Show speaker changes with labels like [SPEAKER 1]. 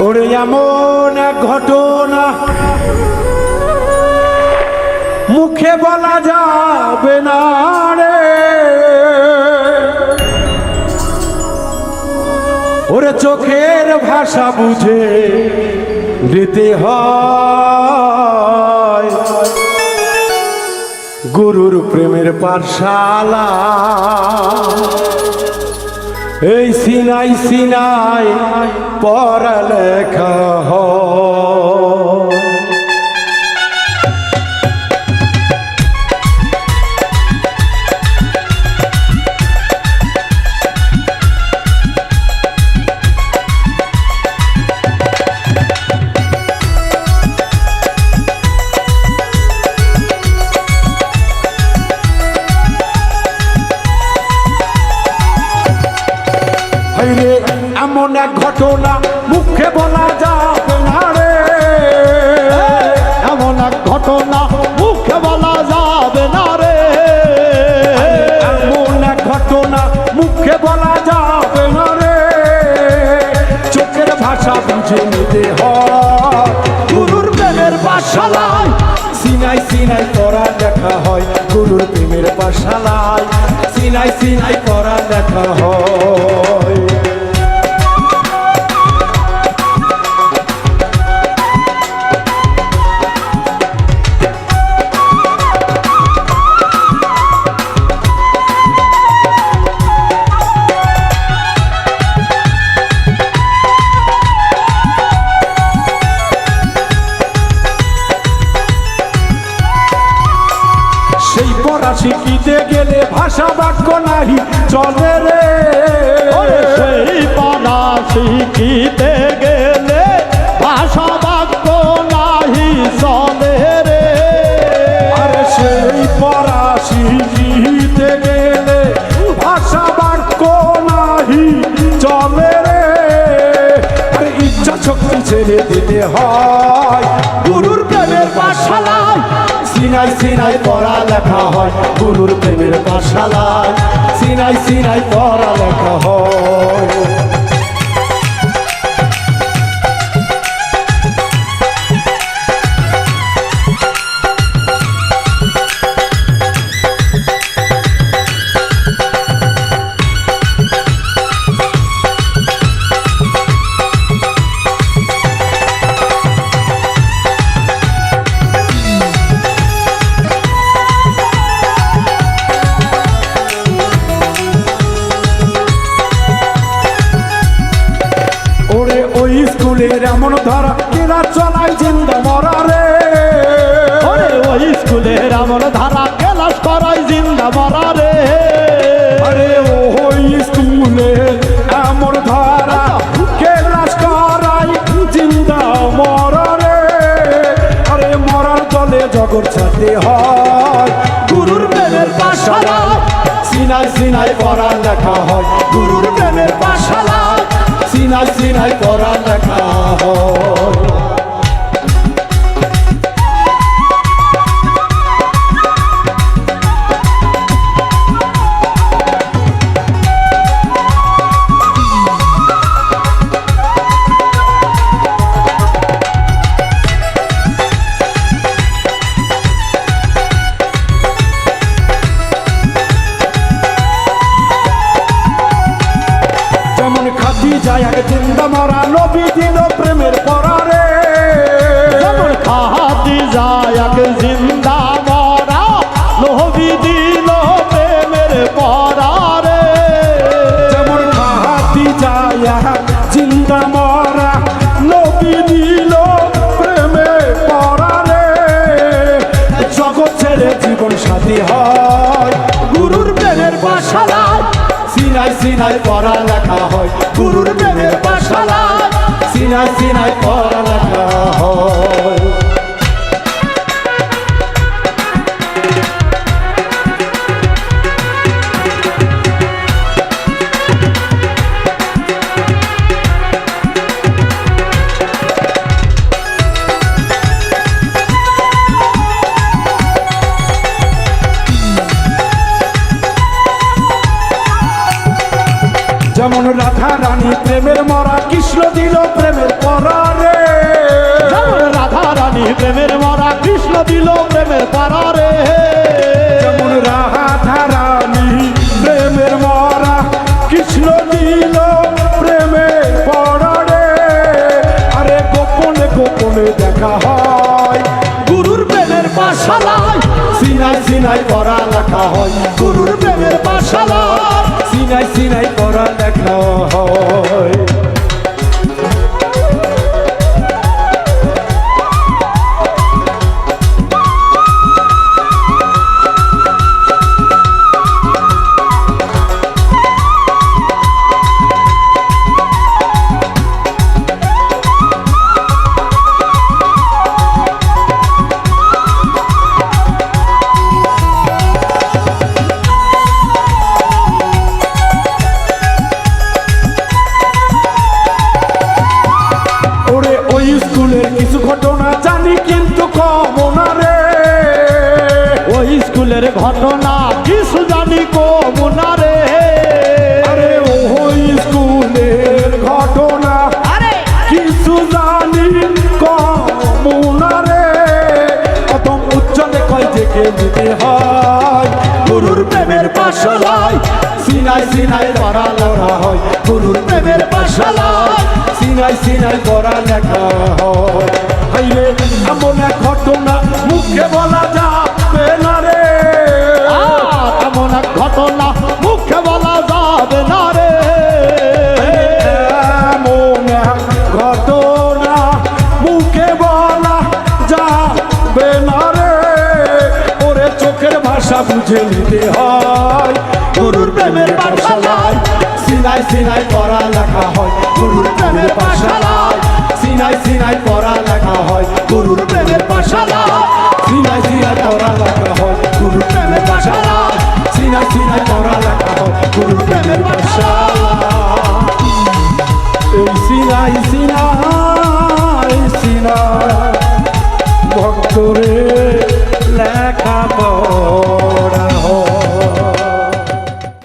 [SPEAKER 1] ওরে এমন এক ঘটনা মুখে বলা যাবে না রে, ওরে চোখের ভাষা বুঝে দিতে হয় গুরুর প্রেমের পাঠশালা। এই সিনাই সিনাই পড়ালেখা হয়। এমন এক ঘটনা মুখে বলা যাবে না রে,
[SPEAKER 2] এমন এক ঘটনা মুখে বলা যাবে না রে,
[SPEAKER 1] এমন এক ঘটনা মুখে বলা যাবে না রে, চোখের ভাষা বুঝে নিতে হয়
[SPEAKER 2] গুরুর প্রেমের পাঠশালায়।
[SPEAKER 1] সিনাই সিনাই পড়া লেখা হয় গুরুর প্রেমের পাঠশালায়, সিনাই সিনাই পড়া লেখা হয়। শিখিতে গেলে ভাষা বাক্য নাহি চলে রে,
[SPEAKER 2] সেই পড়া শিখিতে গেলে ভাষা বাক্য নাহি চলে রে,
[SPEAKER 1] আরে সেই পড়া শিখিতে গেলে ভাষা বাক্য নাহি চলে রে, আরে ইচ্ছা শক্তি ছেড়ে দিতে হয়
[SPEAKER 2] গুরুর প্রেমের পাঠশালায়।
[SPEAKER 1] সিনাই সিনাই পড়া লেখা হয় গুরুর প্রেমের পাঠশালায়, সিনাই সিনাই পড়া লেখা হয়। স্কুলের এমন ধারা কেরা চলাই জিন্দা মরা রে,
[SPEAKER 2] ওই স্কুলের এমন ধারা ক্লাস করাই জিন্দা মরা রে,
[SPEAKER 1] আরে ওই স্কুলের এমন ধারা ক্লাস করাই জিন্দা মরা রে, আরে মরার জলে জগৎ ছাড়তে হয়
[SPEAKER 2] গুরুর প্রেমের পাঠশালায়।
[SPEAKER 1] সিনাই সিনাই পড়া লেখা হয় গুরুর প্রেমের পাঠশালায়, সিনাই সিনাই পড়া লেখা হয়। যায় এক জিন্দা মরা নবী দিল প্রেমের পরা রে,
[SPEAKER 2] যেমন খাদি যায় এক জিন্দা মরা নবী দিল প্রেমের পরা রে,
[SPEAKER 1] যেমন খাদি যায় এক জিন্দা মরা নবী দিল প্রেমের পরা রে, জগৎ ছেড়ে জীবন সাথী হয়
[SPEAKER 2] গুরুর প্রেমের পাঠশালায়।
[SPEAKER 1] সিনাই সিনাই পড়া লেখা হয় গুরুর প্রেমের পাঠশালায়, সিনাই সিনাই পড়া লেখা হয়। যেমন রাধা রানী প্রেমের মরা কৃষ্ণ দিল প্রেমের পরারে
[SPEAKER 2] যেমন রাধা রানী প্রেমের মরা কৃষ্ণ দিল প্রেমের পারারে
[SPEAKER 1] যেমন রাধা রানী প্রেমের মরা কৃষ্ণ দিল প্রেমের পরারে আরে গোপনে গোপনে দেখা হয়
[SPEAKER 2] গুরুর প্রেমের পাঠশালায়
[SPEAKER 1] সিনাই সিনাই পড়া লেখা হয়
[SPEAKER 2] গুরুর প্রেমের পাঠশালায়
[SPEAKER 1] সিনাই সিনাই পড়া লেখা হয় ওরে ওই স্কুলের কিছু ঘটনা জানি কিন্তু কম না রে
[SPEAKER 2] ওই স্কুলের ঘটনা কিছু জানি কমুনা রে
[SPEAKER 1] আরে ওই স্কুলের ঘটনা
[SPEAKER 2] আরে
[SPEAKER 1] কিছু জানি কম না রে প্রথম উচ্চলে কয় থেকে নিতে হয়
[SPEAKER 2] গুরুর প্রেমের পাঠশালায়
[SPEAKER 1] সিনাই সিনাই পড়া লেখা হয় গুরুর প্রেমের পাঠশালায় সিনাই সিনাই পড়া লেখা হয় হাইরে এমন এক ঘটনা মুখে বলা যাবে না রে
[SPEAKER 2] এমন এক ঘটনা মুখে বলা যাবে না রে
[SPEAKER 1] এমন এক ঘটনা মুখে বলা যাবে না রে ওরে চোখের ভাষা বুঝে নিতে হয় গুরুর প্রেমের পাঠশালায় সিনাই সিনাই পড়া লেখা হয় গুরুর প্রেমের পাঠশালায় সিনাই সিনাই পড়া লেখা হয় গুরুর প্রেমের পাঠশালায় সিনাই সিনাই পড়া লেখা হয় গুরুর প্রেমের পাঠশালায় সিনাই সিনাই পড়া লেখা হয় গুরুর প্রেমের পাঠশালায় এই সিনাই সিনাই সিনাই ভক্তরে